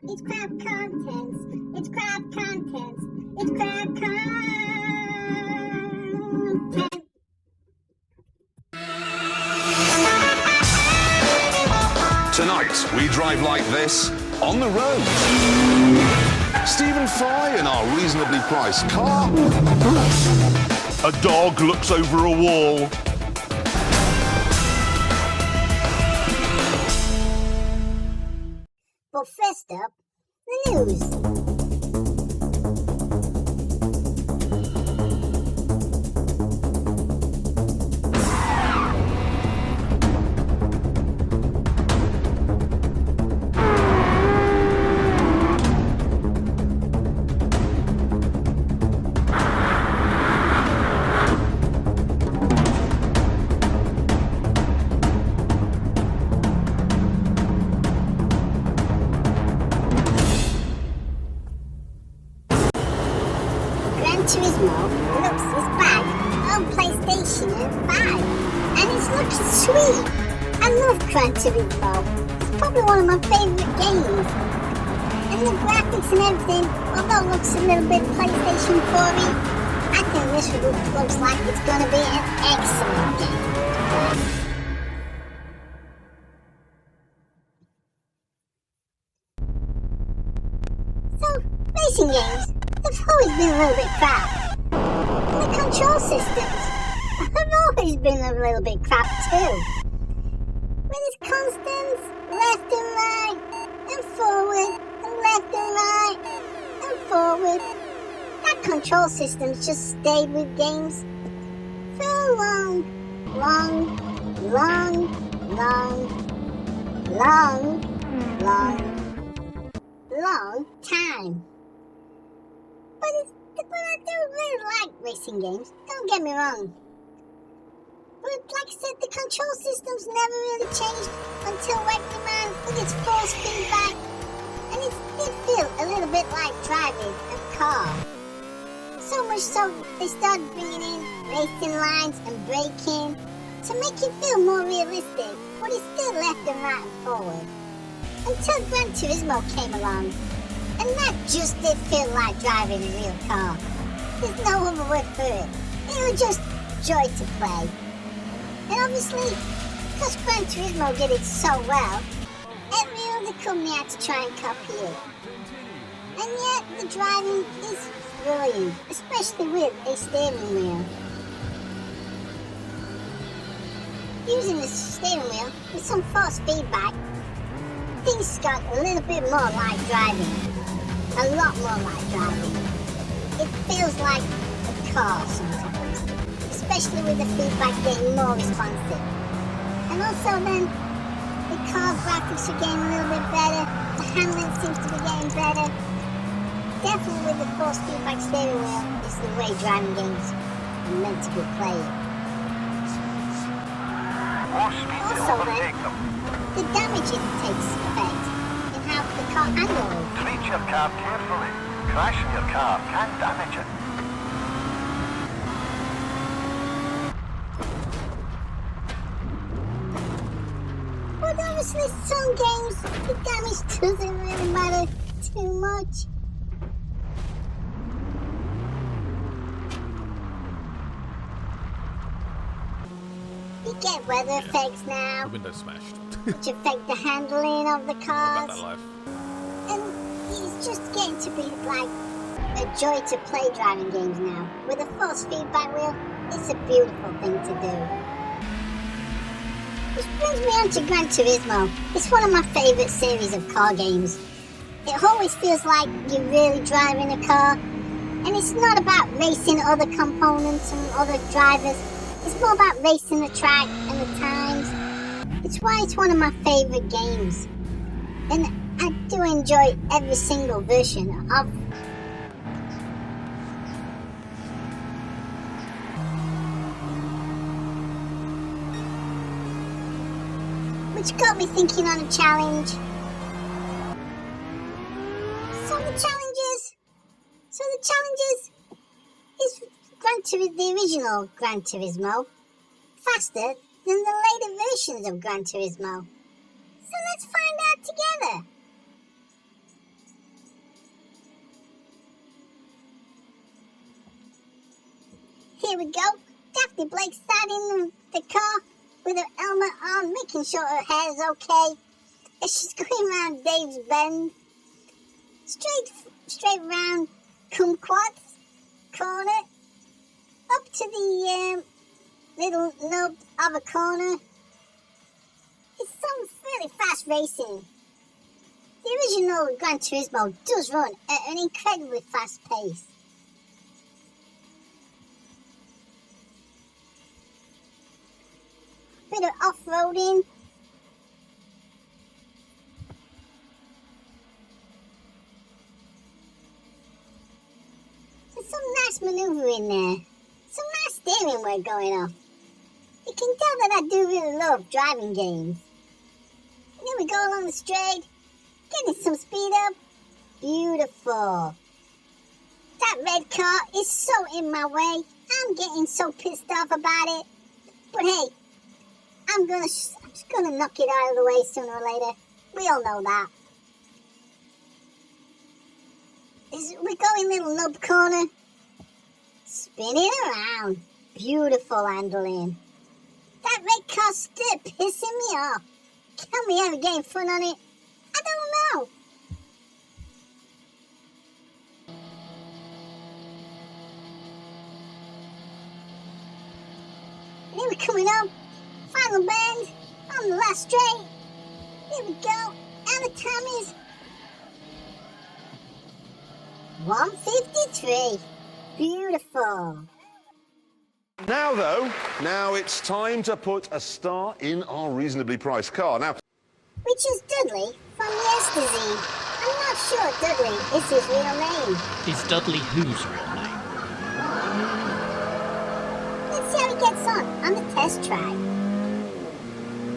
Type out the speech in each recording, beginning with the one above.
It's crap contents. It's crap contents. It's crap content. Tonight, we drive like this on the road. Stephen Fry in our reasonably priced car. A dog looks over a wall. But first up, the news. TURISMO looks is back on PlayStation 5 and it looks sweet. I love Gran Turismo. It's probably one of my favourite games. And the graphics and everything, although it looks a little bit PlayStation 4-y, I think this looks like it's going to be an excellent game to play. So, racing games, they've always been a little bit crap. And the control systems have always been a little bit crap too. With its constants, left and right, and forward, and left and right, and forward. That control system's just stayed with games for a long time. But I do really like racing games, don't get me wrong. But like I said, the control systems never really changed until Wreckman with its force feedback. And it did feel a little bit like driving a car. So much so, they started bringing in racing lines and braking to make it feel more realistic, but it's still left and right and forward. Until Gran Turismo came along. And that just did feel like driving a real car. There's no other word for it. It was just joy to play. And obviously, because Gran Turismo did it so well, every other company had to try and copy it. And yet, the driving is brilliant, especially with a steering wheel. Using the steering wheel with some force feedback, things got a little bit more like driving. A lot more like driving. It feels like a car sometimes, especially with the feedback getting more responsive. And also then, the car graphics are getting a little bit better, the handling seems to be getting better. Definitely with the force feedback steering wheel is the way driving games are meant to be played. Also then, the damage it takes effect in how the car handles. Treat your car carefully. Crashing your car can damage it. But obviously some games, the damage doesn't really matter too much. You get weather effects now, The window's smashed. which affect the handling of the About cars. that life. And it's just getting to be like a joy to play driving games now. With a force feedback wheel, it's a beautiful thing to do. Which brings me on to Gran Turismo. It's one of my favourite series of car games. It always feels like you're really driving a car. And it's not about racing other components and other drivers. It's more about racing the track and the times. It's why it's one of my favourite games. And I do enjoy every single version of which got me thinking on a challenge. So the challenges is the original Gran Turismo faster than the later versions of Gran Turismo. So let's find out together. There we go. Daphne Blake sat in the car with her helmet on, making sure her hair's okay. As she's going around Dave's Bend. Straight round Kumquat's corner. Up to the little nub of a corner. It's some really fast racing. The original Gran Turismo does run at an incredibly fast pace. Bit of off-roading. There's some nice manoeuvring there. Some nice steering work going on. You can tell that I do really love driving games. And then we go along the straight, getting some speed up. Beautiful. That red car is so in my way. I'm getting so pissed off about it. But hey, I'm just gonna knock it out of the way sooner or later. We all know that. We're going little nub corner. Spinning around. Beautiful handling. That red car's still pissing me off. Can we ever get in front on it? I don't know. And then we're coming up. Final bend. On the last straight. Here we go. And the time is 1:53. Beautiful. Now it's time to put a star in our reasonably priced car. Now, Which is Dudley from Yesterzine. I'm not sure Dudley is his real name. Is Dudley whose real name? Let's see how he gets on the test track.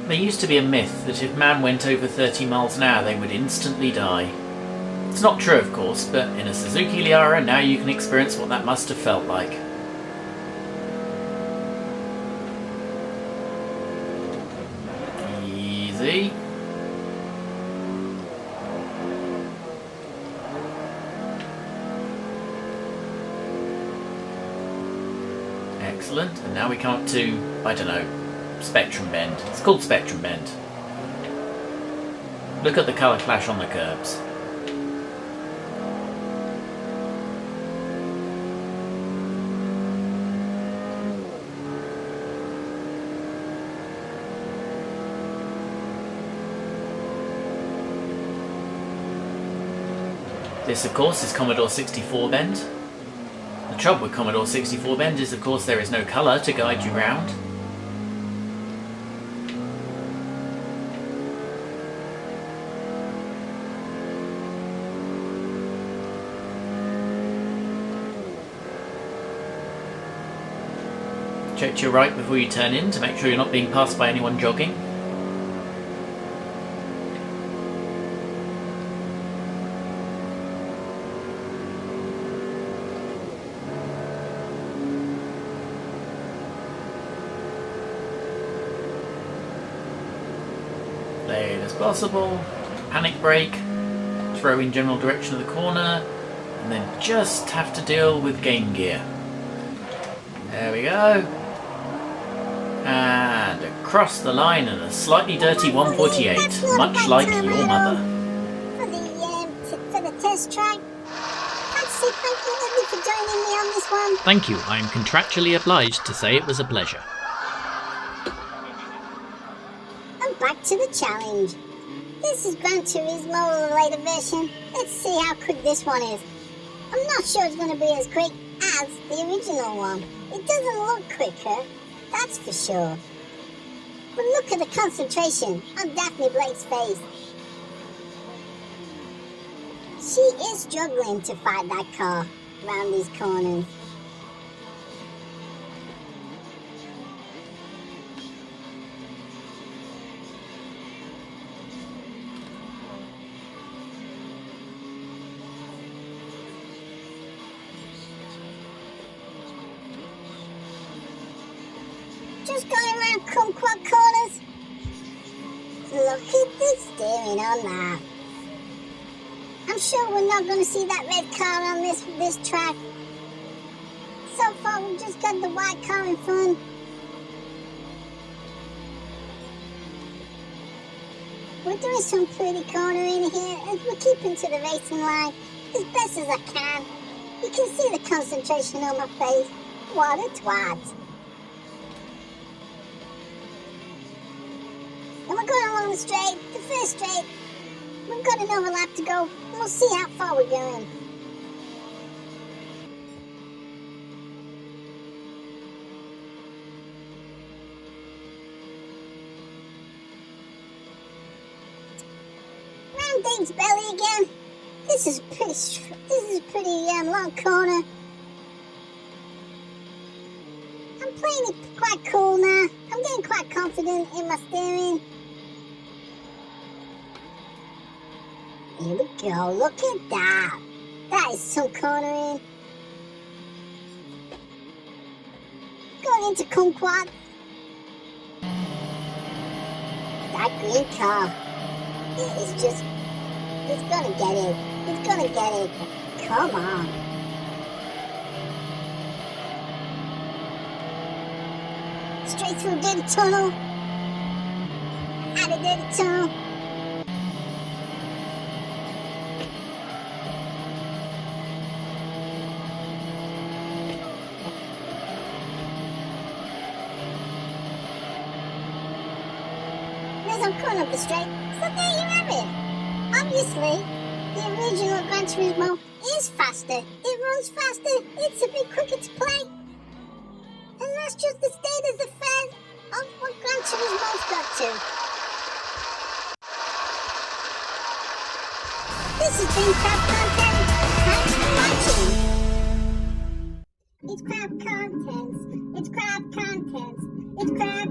There used to be a myth that if man went over 30 miles an hour, they would instantly die. It's not true, of course, but in a Suzuki Liara, now you can experience what that must have felt like. Easy. Excellent, and now we come up to, I don't know, Spectrum Bend. It's called Spectrum Bend. Look at the colour clash on the curbs. This, of course, is Commodore 64 Bend. The trouble with Commodore 64 Bend is, of course, there is no colour to guide you round. Check to your right before you turn in to make sure you're not being passed by anyone jogging. Late as possible, panic brake, throw in general direction of the corner, and then just have to deal with game gear. There we go. And across the line in a slightly dirty 148, much like your mother. For the test track. I'd say thank you, Dudley, for joining me on this one. Thank you, I am contractually obliged to say it was a pleasure. And back to the challenge. This is Gran Turismo, the later version. Let's see how quick this one is. I'm not sure it's going to be as quick as the original one. It doesn't look quicker, that's for sure. But look at the concentration on Daphne Blake's face. She is struggling to fight that car around these corners. Just going around kumquat corners. Look at the steering on that. I'm sure we're not going to see that red car on this track. So far, we've just got the white car in front. We're doing some pretty cornering here, and we're keeping to the racing line as best as I can. You can see the concentration on my face. What a twat. And we're going along the straight, the first straight. We've got another lap to go, and we'll see how far we're going. Round Dave's belly again. This is a pretty long corner. I'm playing it quite cool now. I'm getting quite confident in my steering. Here we go. Look at that. That is some cornering. Going into kumquat. That green car. It is just... It's gonna get it. It's gonna get it. Come on. Straight through dirty tunnel. Out of dirty tunnel. As I'm coming up the straight, so there you have it. Obviously, the original Gran Turismo is faster. It runs faster. It's a bit quicker to play. And that's just the state of the fair of what Gran Turismo's got to. This has been Crab Content. Thanks for watching. It's Crab Contents. It's Crab Contents. It's Crab